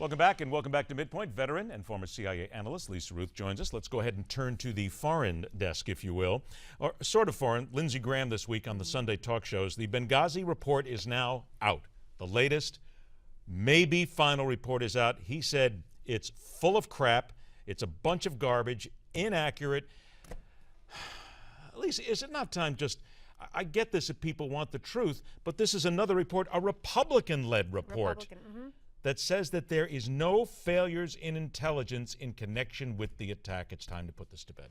Welcome back, and welcome back to MidPoint. Veteran and former CIA analyst Ruth joins us. Let's go ahead and turn to the foreign desk, if you will, or sort of foreign. Lindsey Graham this week on the Sunday talk shows. The Benghazi report is now out. The latest, maybe final report is out. He said it's full of crap. It's a bunch of garbage, inaccurate. At least, is it not time just... I get this if people want the truth, but this is another report, a Republican-led report, that says that there is no failures in intelligence in connection with the attack. It's time to put this to bed.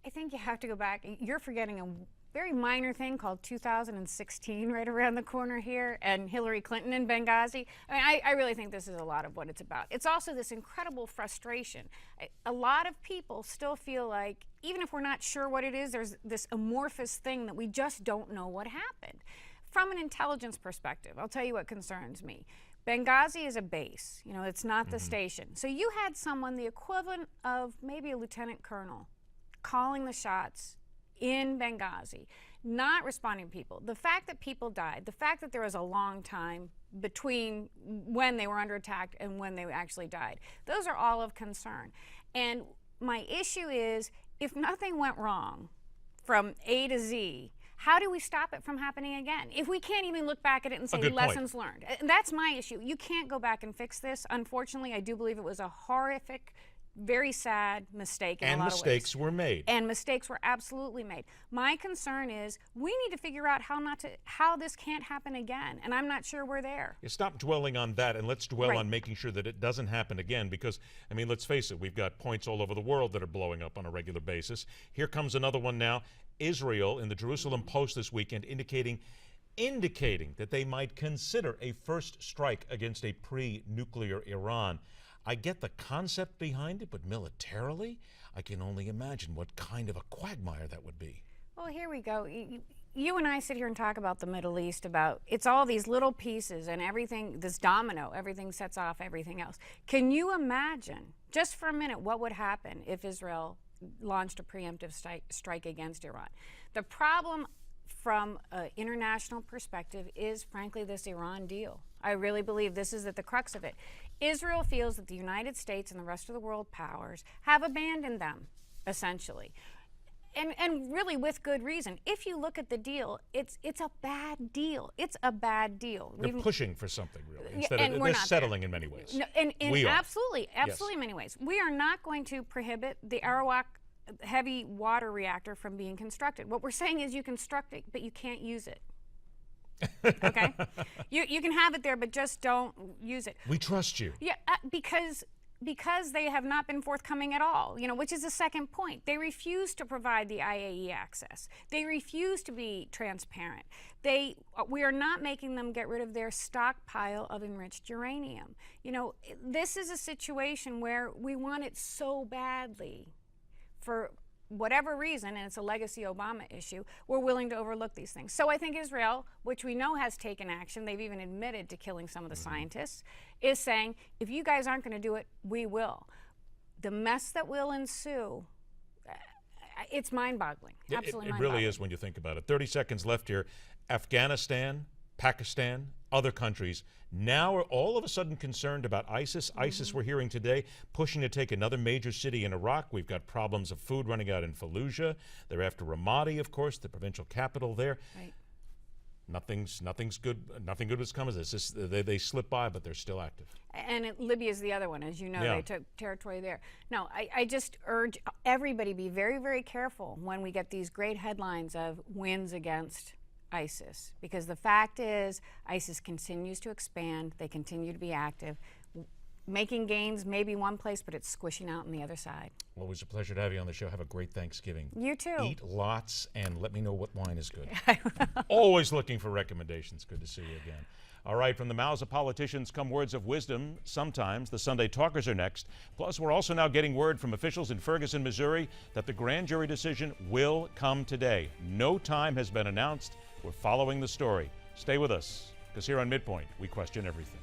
I think you have to go back. You're forgetting a very minor thing called 2016 right around the corner here, and Hillary Clinton in Benghazi. I mean, I really think this is a lot of what it's about. It's also this incredible frustration. A lot of people still feel like, even if we're not sure what it is, there's this amorphous thing that we just don't know what happened. From an intelligence perspective, I'll tell you what concerns me. Benghazi is a base, you know, it's not the station. So you had someone, the equivalent of maybe a lieutenant colonel, calling the shots in Benghazi, not responding to people. The fact that people died, the fact that there was a long time between when they were under attack and when they actually died, those are all of concern. And my issue is, if nothing went wrong from A to Z, how do we stop it from happening again? If we can't even look back at it and say lessons learned. And that's my issue. You can't go back and fix this. Unfortunately, I do believe it was a horrific, very sad mistake in a lot of ways. And mistakes were made. And mistakes were absolutely made. My concern is we need to figure out how this can't happen again. And I'm not sure we're there. You stop dwelling on that, and let's dwell on making sure that it doesn't happen again, because, I mean, let's face it, we've got points all over the world that are blowing up on a regular basis. Here comes another one now. Israel in the Jerusalem Post this weekend indicating that they might consider a first strike against a pre-nuclear Iran. I get the concept behind it, but militarily, I can only imagine what kind of a quagmire that would be. Well, here we go. You and I sit here and talk about the Middle East, about it's all these little pieces and everything, this domino, everything sets off everything else. Can you imagine, just for a minute, what would happen if Israel launched a preemptive strike against Iran? The problem from an international perspective is, frankly, this Iran deal. I really believe this is at the crux of it. Israel feels that the United States and the rest of the world powers have abandoned them, essentially. And really with good reason. If you look at the deal, it's a bad deal. It's a bad deal. They're pushing for something, really, instead of they're settling in many ways. No, absolutely, many ways. We are not going to prohibit the Arawak heavy water reactor from being constructed. What we're saying is you construct it, but you can't use it. Okay? You can have it there, but just don't use it. We trust you. Yeah, because they have not been forthcoming at all, you know, which is the second point. They refuse to provide the IAE access. They refuse to be transparent. We are not making them get rid of their stockpile of enriched uranium. You know, this is a situation where we want it so badly for whatever reason, and it's a legacy Obama issue, we're willing to overlook these things. So I think Israel, which we know has taken action, they've even admitted to killing some of the scientists, is saying, if you guys aren't going to do it, we will. The mess that will ensue, it's mind-boggling, absolutely mind-boggling. It really is when you think about it. 30 seconds left here. Afghanistan, Pakistan, other countries now are all of a sudden concerned about ISIS. ISIS, we're hearing today, pushing to take another major city in Iraq. We've got problems of food running out in Fallujah. They're after Ramadi, of course, the provincial capital there. Right. Nothing's good. Nothing good has come of this. They slip by, but they're still active. And Libya is the other one, as you know. They took territory there. No, I just urge everybody be very, very careful when we get these great headlines of wins against ISIS, because the fact is ISIS continues to expand. They continue to be active, making gains maybe one place, but it's squishing out on the other side. Well, it was a pleasure to have you on the show. Have a great Thanksgiving. You too. Eat lots and let me know what wine is good. Always looking for recommendations. Good to see you again. All right, from the mouths of politicians come words of wisdom. Sometimes the Sunday Talkers are next. Plus, we're also now getting word from officials in Ferguson, Missouri, that the grand jury decision will come today. No time has been announced. We're following the story. Stay with us, because here on MidPoint, we question everything.